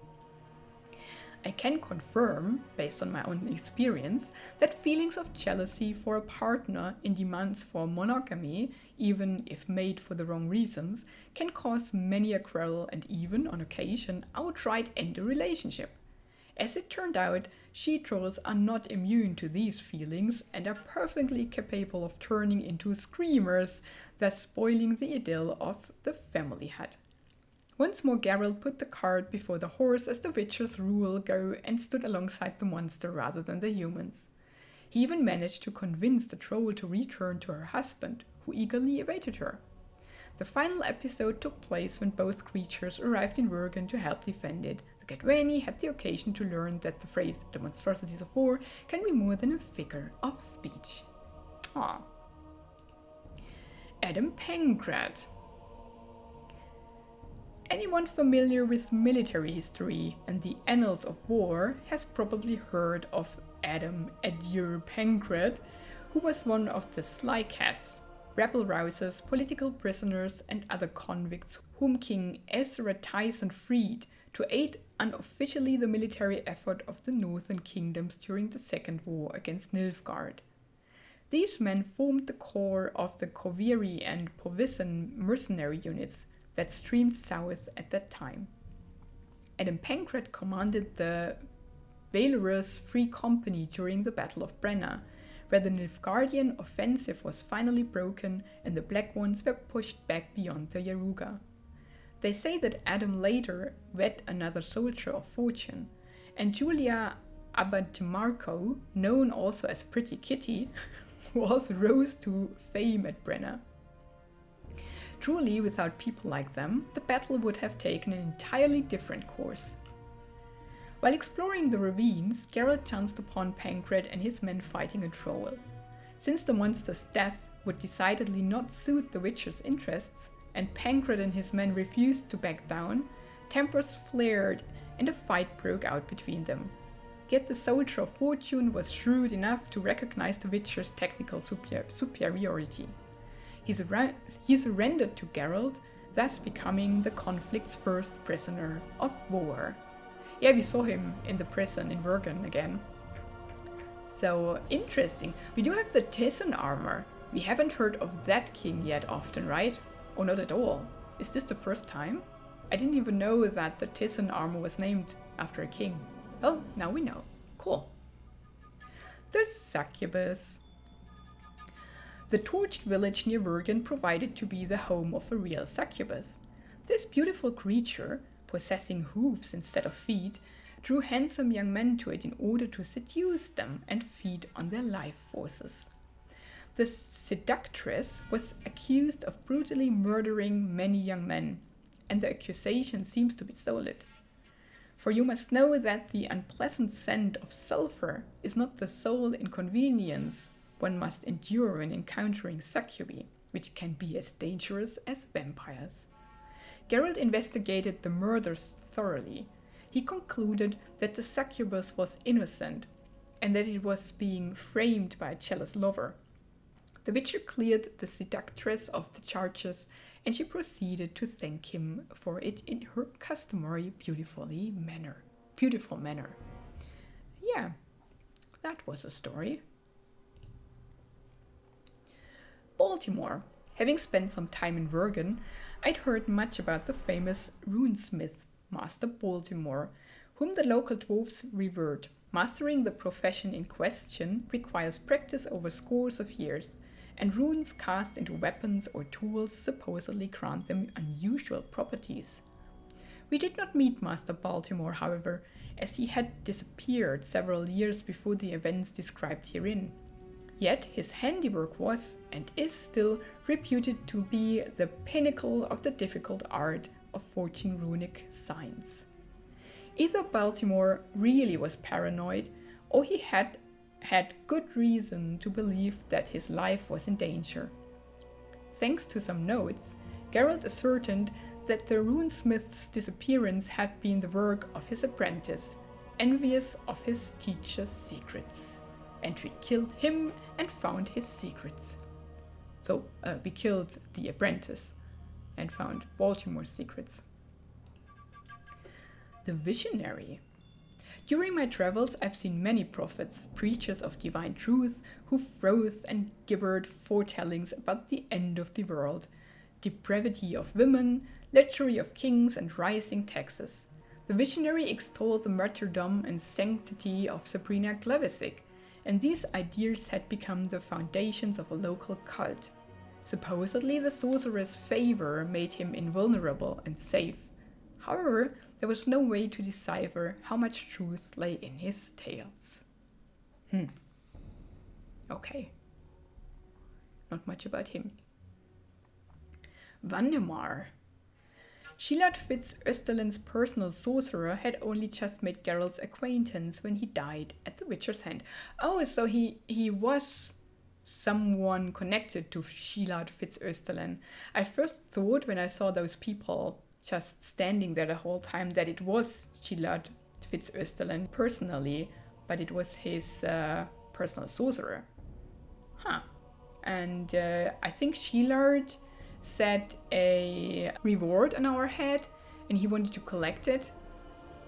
I can confirm, based on my own experience, that feelings of jealousy for a partner in demands for monogamy, even if made for the wrong reasons, can cause many a quarrel and even, on occasion, outright end a relationship. As it turned out, she-trolls are not immune to these feelings and are perfectly capable of turning into screamers, thus spoiling the idyll of the family hut. Once more Geralt put the cart before the horse as the Witcher's rule go and stood alongside the monster rather than the humans. He even managed to convince the troll to return to her husband, who eagerly awaited her. The final episode took place when both creatures arrived in Bergen to help defend it. The Cadwenny had the occasion to learn that the phrase "the monstrosities of war" can be more than a figure of speech. Ah. Adam Pankrat. Anyone familiar with military history and the annals of war has probably heard of Adam Adieu Pancret, who was one of the Sly Cats, rebel rousers, political prisoners, and other convicts whom King Ezra Tyson freed to aid unofficially the military effort of the Northern Kingdoms during the Second War against Nilfgaard. These men formed the core of the Koviri and Povisan mercenary units that streamed south at that time. Adam Pancret commanded the Valorous Free Company during the Battle of Brenna, where the Nilfgaardian offensive was finally broken and the Black Ones were pushed back beyond the Yaruga. They say that Adam later wed another soldier of fortune, and Julia Abatimarco, known also as Pretty Kitty, also rose to fame at Brenna. Truly, without people like them, the battle would have taken an entirely different course. While exploring the ravines, Geralt chanced upon Pancret and his men fighting a troll. Since the monster's death would decidedly not suit the Witcher's interests, and Pancret and his men refused to back down, tempers flared and a fight broke out between them. Yet the soldier of fortune was shrewd enough to recognize the Witcher's technical superiority. He surrendered to Geralt, thus becoming the conflict's first prisoner of war. Yeah, we saw him in the prison in Vergen again. So interesting. We do have the Tyson armor. We haven't heard of that king yet often, right? Or not at all. Is this the first time? I didn't even know that the Tyson armor was named after a king. Well, now we know. Cool. The succubus. The torched village near Vergen provided to be the home of a real succubus. This beautiful creature, possessing hooves instead of feet, drew handsome young men to it in order to seduce them and feed on their life forces. The seductress was accused of brutally murdering many young men, and the accusation seems to be solid. For you must know that the unpleasant scent of sulfur is not the sole inconvenience one must endure when encountering succubi, which can be as dangerous as vampires. Geralt investigated the murders thoroughly. He concluded that the succubus was innocent, and that it was being framed by a jealous lover. The Witcher cleared the seductress of the charges, and she proceeded to thank him for it in her customary beautiful manner. Yeah, that was a story. Baltimore. Having spent some time in Vergen, I'd heard much about the famous runesmith, Master Baltimore, whom the local dwarves revered. Mastering the profession in question requires practice over scores of years, and runes cast into weapons or tools supposedly grant them unusual properties. We did not meet Master Baltimore, however, as he had disappeared several years before the events described herein. Yet his handiwork was, and is still, reputed to be the pinnacle of the difficult art of forging runic signs. Either Baltimore really was paranoid, or he had good reason to believe that his life was in danger. Thanks to some notes, Geralt ascertained that the runesmith's disappearance had been the work of his apprentice, envious of his teacher's secrets. And we killed him and found his secrets. So we killed the apprentice and found Baltimore's secrets. The visionary. During my travels, I've seen many prophets, preachers of divine truth, who frothed and gibbered foretellings about the end of the world, depravity of women, lechery of kings, and rising taxes. The visionary extolled the martyrdom and sanctity of Sabrina Glavisic, and these ideals had become the foundations of a local cult. Supposedly, the sorcerer's favor made him invulnerable and safe. However, there was no way to decipher how much truth lay in his tales. Okay. Not much about him. Wandemar. Sheilard Fitz-Österlen's personal sorcerer had only just made Geralt's acquaintance when he died at the Witcher's hand. Oh, so he was someone connected to Sheilard Fitz-Österlen. I first thought when I saw those people just standing there the whole time that it was Sheilard Fitz-Österlen personally, but it was his personal sorcerer. And I think Shilard set a reward on our head and he wanted to collect it,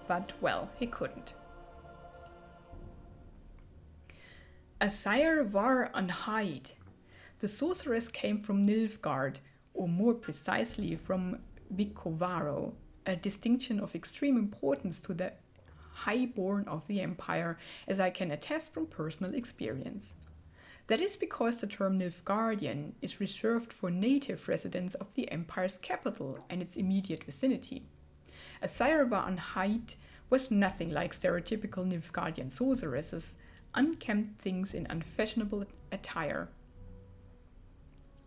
but well, he couldn't. Asire var an Heid. The sorceress came from Nilfgaard, or more precisely from Vicovaro, a distinction of extreme importance to the highborn of the empire, as I can attest from personal experience. That is because the term Nilfgaardian is reserved for native residents of the empire's capital and its immediate vicinity. Asire var an Heid was nothing like stereotypical Nilfgaardian sorceresses, unkempt things in unfashionable attire.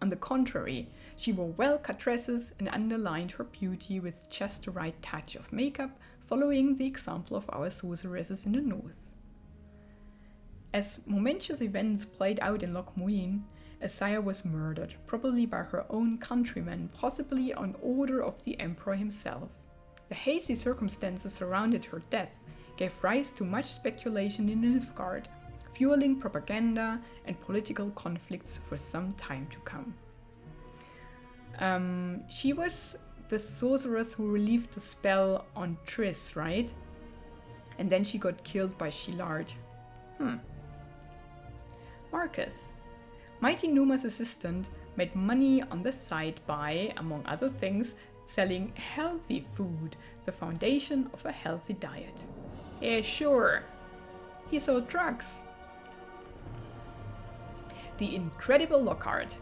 On the contrary, she wore well-cut dresses and underlined her beauty with just the right touch of makeup, following the example of our sorceresses in the north. As momentous events played out in Loch Muin, Asire was murdered, probably by her own countrymen, possibly on order of the emperor himself. The hazy circumstances surrounding her death gave rise to much speculation in Nilfgaard, fueling propaganda and political conflicts for some time to come. She was the sorceress who relieved the spell on Triss, right? And then she got killed by Shilard. Marcus. Mighty Numa's assistant made money on the side by, among other things, selling healthy food, the foundation of a healthy diet. Yeah, sure. He sold drugs. The incredible Lockhart.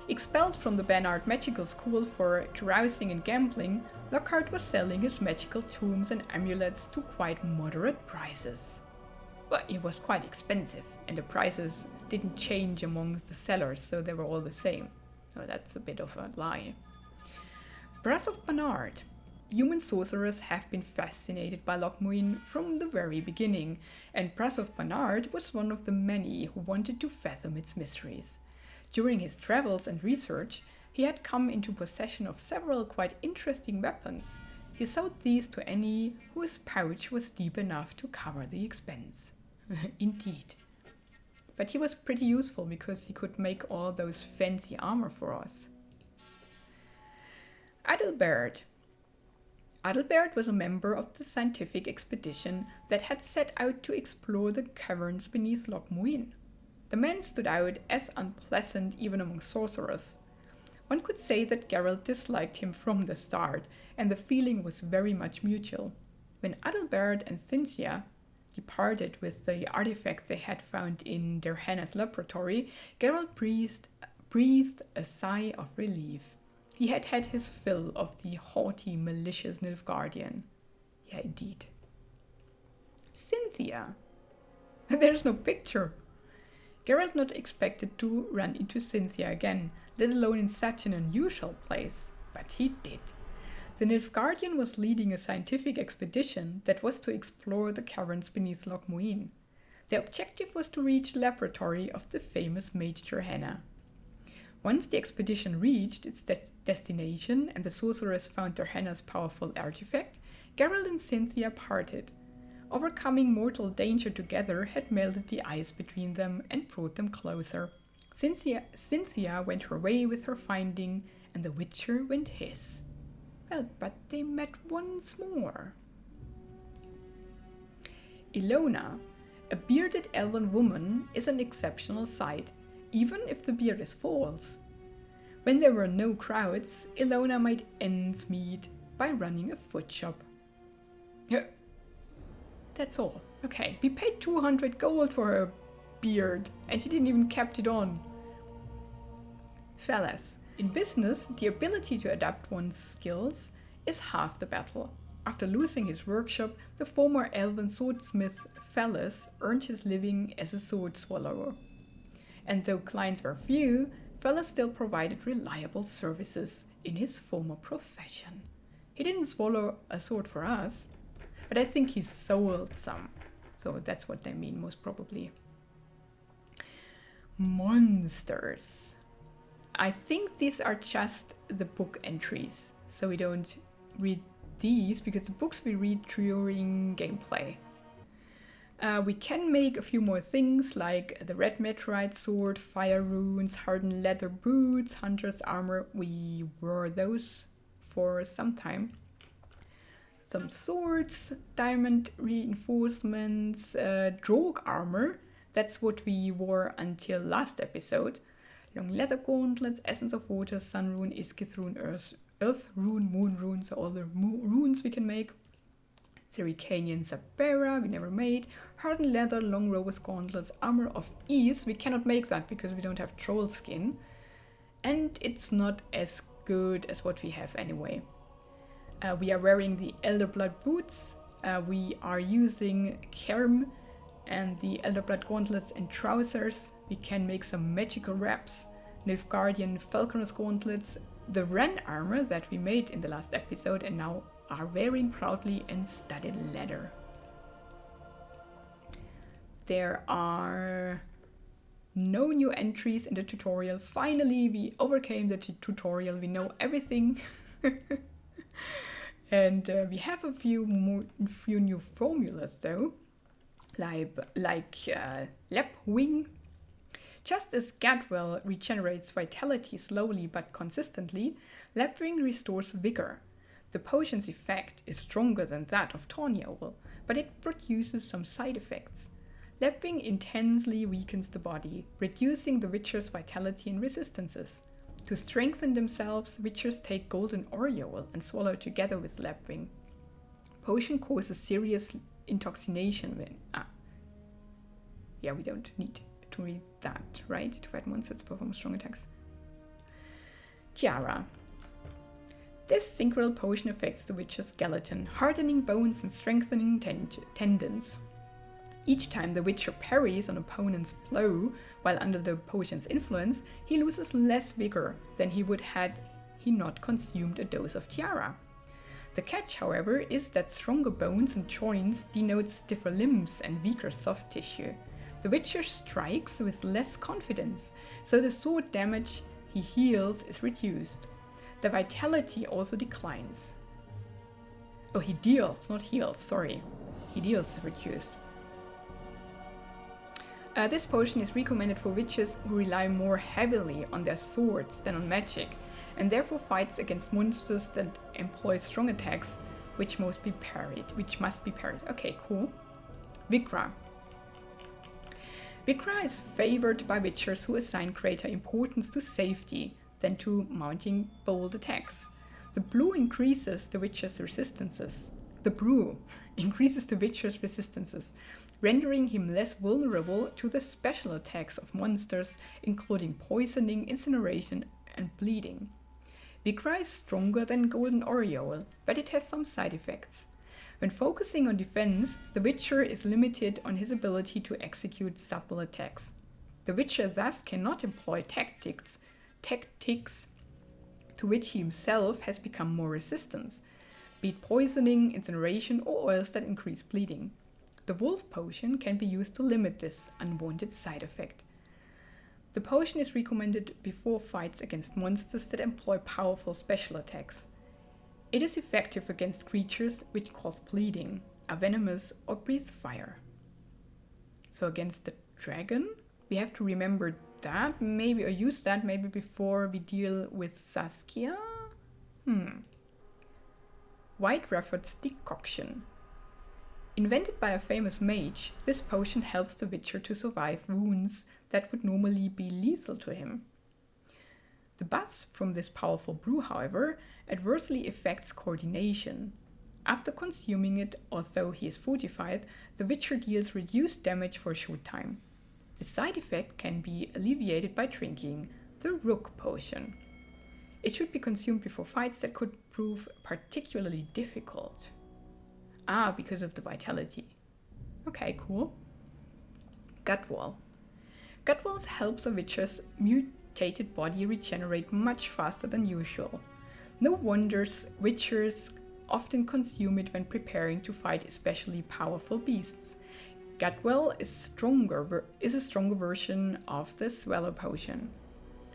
Expelled from the Bernard Magical School for carousing and gambling, Lockhart was selling his magical tombs and amulets to quite moderate prices. But it was quite expensive, and the prices didn't change amongst the sellers, so they were all the same. So that's a bit of a lie. Brass of Bernard. Human sorcerers have been fascinated by Loch Muin from the very beginning, and Brass of Bernard was one of the many who wanted to fathom its mysteries. During his travels and research, he had come into possession of several quite interesting weapons. He sold these to any whose pouch was deep enough to cover the expense. Indeed. But he was pretty useful because he could make all those fancy armor for us. Adalbert. Adalbert was a member of the scientific expedition that had set out to explore the caverns beneath Loch Muin. The man stood out as unpleasant even among sorcerers. One could say that Geralt disliked him from the start, and the feeling was very much mutual. When Adalbert and Cynthia departed with the artifact they had found in Derhana's laboratory, Geralt breathed a sigh of relief. He had had his fill of the haughty, malicious Nilfgaardian. Yeah, indeed. Cynthia. There's no picture. Geralt not expected to run into Cynthia again, let alone in such an unusual place, but he did. The Nilfgaardian was leading a scientific expedition that was to explore the caverns beneath Loch Muin. The objective was to reach the laboratory of the famous Mage Derhana. Once the expedition reached its destination and the sorceress found Derhana's powerful artifact, Geralt and Cynthia parted. Overcoming mortal danger together had melted the ice between them and brought them closer. Cynthia went her way with her finding, and the Witcher went his. Well, but they met once more. Ilona, a bearded elven woman, is an exceptional sight, even if the beard is false. When there were no crowds, Ilona made ends meet by running a foot shop. Yeah, that's all. Okay, we paid 200 gold for her beard, and she didn't even kept it on. Fellas, in business, the ability to adapt one's skills is half the battle. After losing his workshop, the former elven swordsmith Fellas earned his living as a sword swallower. And though clients were few, Fellas still provided reliable services in his former profession. He didn't swallow a sword for us, but I think he sold some. So that's what they mean, most probably. Monsters. I think these are just the book entries, so we don't read these because the books we read during gameplay. We can make a few more things like the red meteorite sword, fire runes, hardened leather boots, hunter's armor. We wore those for some time. Some swords, diamond reinforcements, drogue armor. That's what we wore until last episode. Long leather gauntlets, essence of water, sun rune, Iskith rune, earth rune, moon rune, so all the runes we can make. Sericanian Sabera, we never made. Hardened leather, long row with gauntlets, armor of ease. We cannot make that because we don't have troll skin. And it's not as good as what we have anyway. We are wearing the Elderblood boots. We are using Kerm and the Elderblood gauntlets and trousers. We can make some magical wraps. Nilfgaardian Falconer's gauntlets. The Ren armor that we made in the last episode and now are wearing proudly, and studded leather. There are no new entries in the tutorial. Finally, we overcame the tutorial. We know everything. And we have a few new formulas though, like Lap Wing. Just as Gadwell regenerates vitality slowly but consistently, Lapwing restores vigor. The potion's effect is stronger than that of Tawny Owl, but it produces some side effects. Lapwing intensely weakens the body, reducing the Witcher's vitality and resistances. To strengthen themselves, Witchers take golden aureole and swallow together with Lapwing. Potion causes serious intoxication when... Yeah, we don't need to read that, right? To fight monsters, perform strong attacks. Tiara. This synchral potion affects the Witcher's skeleton, hardening bones and strengthening tendons. Each time the Witcher parries an opponent's blow while under the potion's influence, he loses less vigor than he would had he not consumed a dose of Tiara. The catch, however, is that stronger bones and joints denote stiffer limbs and weaker soft tissue. The Witcher strikes with less confidence, so the sword damage he heals is reduced. The vitality also declines. Oh, he deals, not heals, sorry. He deals is reduced. This potion is recommended for witches who rely more heavily on their swords than on magic, and therefore fights against monsters that employ strong attacks, which must be parried. Okay, cool. Vigra. Vigra is favored by witchers who assign greater importance to safety than to mounting bold attacks. The brew increases the witcher's resistances, rendering him less vulnerable to the special attacks of monsters, including poisoning, incineration, and bleeding. Vigra is stronger than Golden Aureole, but it has some side effects. When focusing on defense, the Witcher is limited on his ability to execute supple attacks. The Witcher thus cannot employ tactics to which he himself has become more resistant, be it poisoning, incineration, or oils that increase bleeding. The Wolf Potion can be used to limit this unwanted side effect. The potion is recommended before fights against monsters that employ powerful special attacks. It is effective against creatures which cause bleeding, are venomous, or breathe fire. So against the dragon, we have to remember that, maybe, or use that maybe before we deal with Saskia? White Rafford's Decoction. Invented by a famous mage, this potion helps the Witcher to survive wounds that would normally be lethal to him. The buzz from this powerful brew, however, adversely affects coordination. After consuming it, although he is fortified, the Witcher deals reduced damage for a short time. The side effect can be alleviated by drinking the Rook Potion. It should be consumed before fights that could prove particularly difficult. Because of the vitality. Okay, cool. Gutwall. Gutwall helps a Witcher's mutated body regenerate much faster than usual. No wonders Witchers often consume it when preparing to fight especially powerful beasts. Gutwall is a stronger version of the Swallow Potion.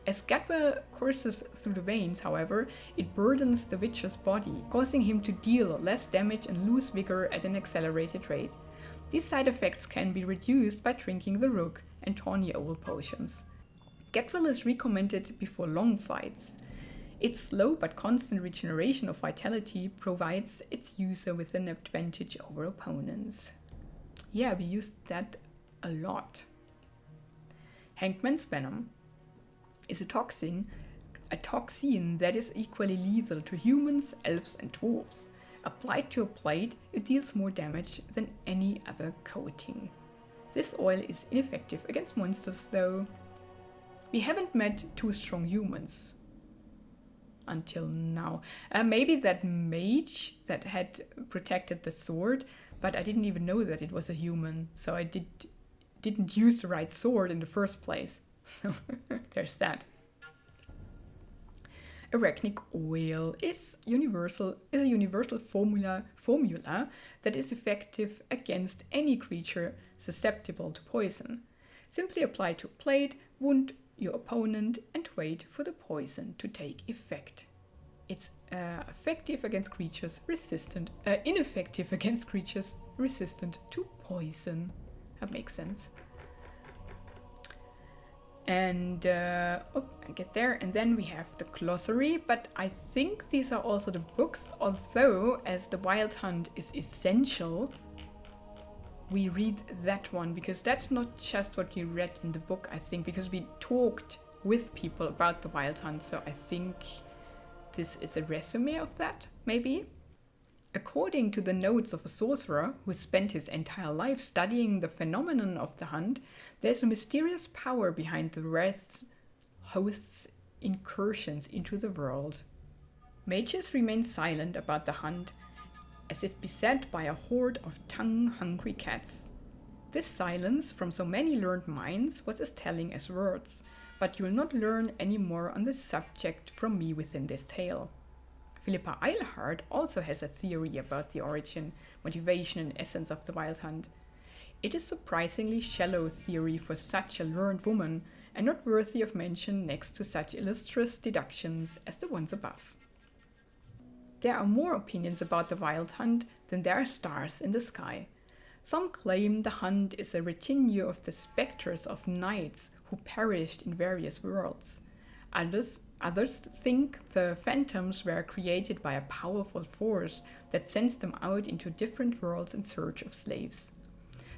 As Gatwa courses through the veins, however, it burdens the Witcher's body, causing him to deal less damage and lose vigor at an accelerated rate. These side effects can be reduced by drinking the Rook and Tawny Owl potions. Gatwell is recommended before long fights. Its slow but constant regeneration of vitality provides its user with an advantage over opponents. Yeah, we used that a lot. Hangman's Venom is a toxin that is equally lethal to humans, elves and dwarves. Applied to a blade, it deals more damage than any other coating. This oil is ineffective against monsters though. We haven't met two strong humans until now. Maybe that mage that had protected the sword, but I didn't even know that it was a human, so I didn't use the right sword in the first place. So there's that. Arachnic oil is a universal formula that is effective against any creature susceptible to poison. Simply apply to a blade, wound your opponent, and wait for the poison to take effect. It's ineffective against creatures resistant to poison. That makes sense. And I get there, and then we have the glossary, but I think these are also the books, although as the Wild Hunt is essential, we read that one, because that's not just what we read in the book, I think, because we talked with people about the Wild Hunt, so I think this is a resume of that, maybe? According to the notes of a sorcerer who spent his entire life studying the phenomenon of the hunt, there's a mysterious power behind the Wraith host's incursions into the world. Mages remain silent about the hunt, as if beset by a horde of tongue-hungry cats. This silence from so many learned minds was as telling as words, but you'll not learn any more on this subject from me within this tale. Philippa Eilhart also has a theory about the origin, motivation and essence of the Wild Hunt. It is surprisingly shallow theory for such a learned woman, and not worthy of mention next to such illustrious deductions as the ones above. There are more opinions about the Wild Hunt than there are stars in the sky. Some claim the hunt is a retinue of the specters of knights who perished in various worlds. Others think the phantoms were created by a powerful force that sends them out into different worlds in search of slaves.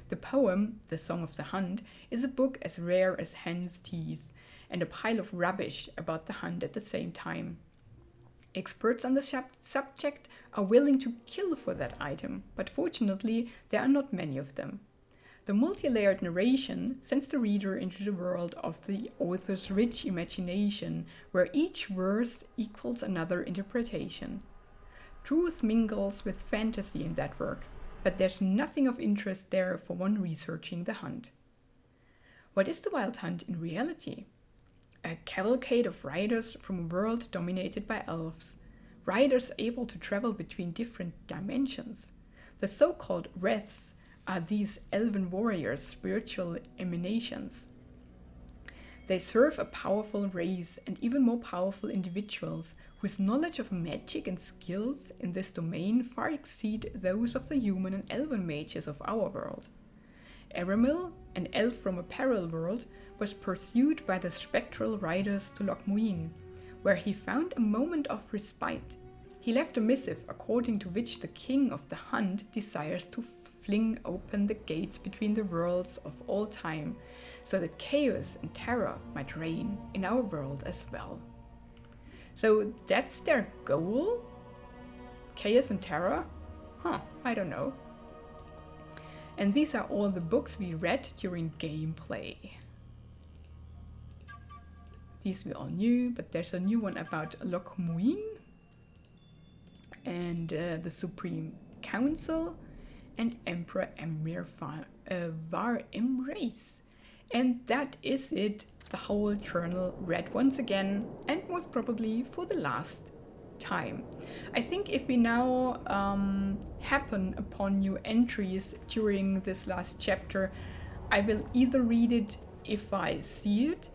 The poem, The Song of the Hunt, is a book as rare as hen's teeth, and a pile of rubbish about the hunt at the same time. Experts on the subject are willing to kill for that item, but fortunately there are not many of them. The multi-layered narration sends the reader into the world of the author's rich imagination, where each verse equals another interpretation. Truth mingles with fantasy in that work, but there's nothing of interest there for one researching the hunt. What is the Wild Hunt in reality? A cavalcade of riders from a world dominated by elves. Riders able to travel between different dimensions. The so-called wraiths are these elven warriors' spiritual emanations. They serve a powerful race and even more powerful individuals whose knowledge of magic and skills in this domain far exceed those of the human and elven mages of our world. Aramil, an elf from a parallel world, was pursued by the spectral riders to Loch Muin, where he found a moment of respite. He left a missive according to which the king of the hunt desires to fling open the gates between the worlds of all time, so that chaos and terror might reign in our world as well. So that's their goal? Chaos and terror? I don't know. And these are all the books we read during gameplay. These we all knew, but there's a new one about Loch Muin and the Supreme Council and Emperor Emir Var Emrace. And that is it, the whole journal read once again, and most probably for the last time. I think if we now happen upon new entries during this last chapter, I will either read it if I see it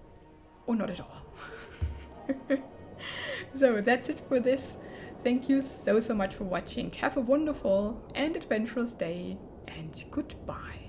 or not at all. So that's it for this. Thank you so much for watching. Have a wonderful and adventurous day, and goodbye.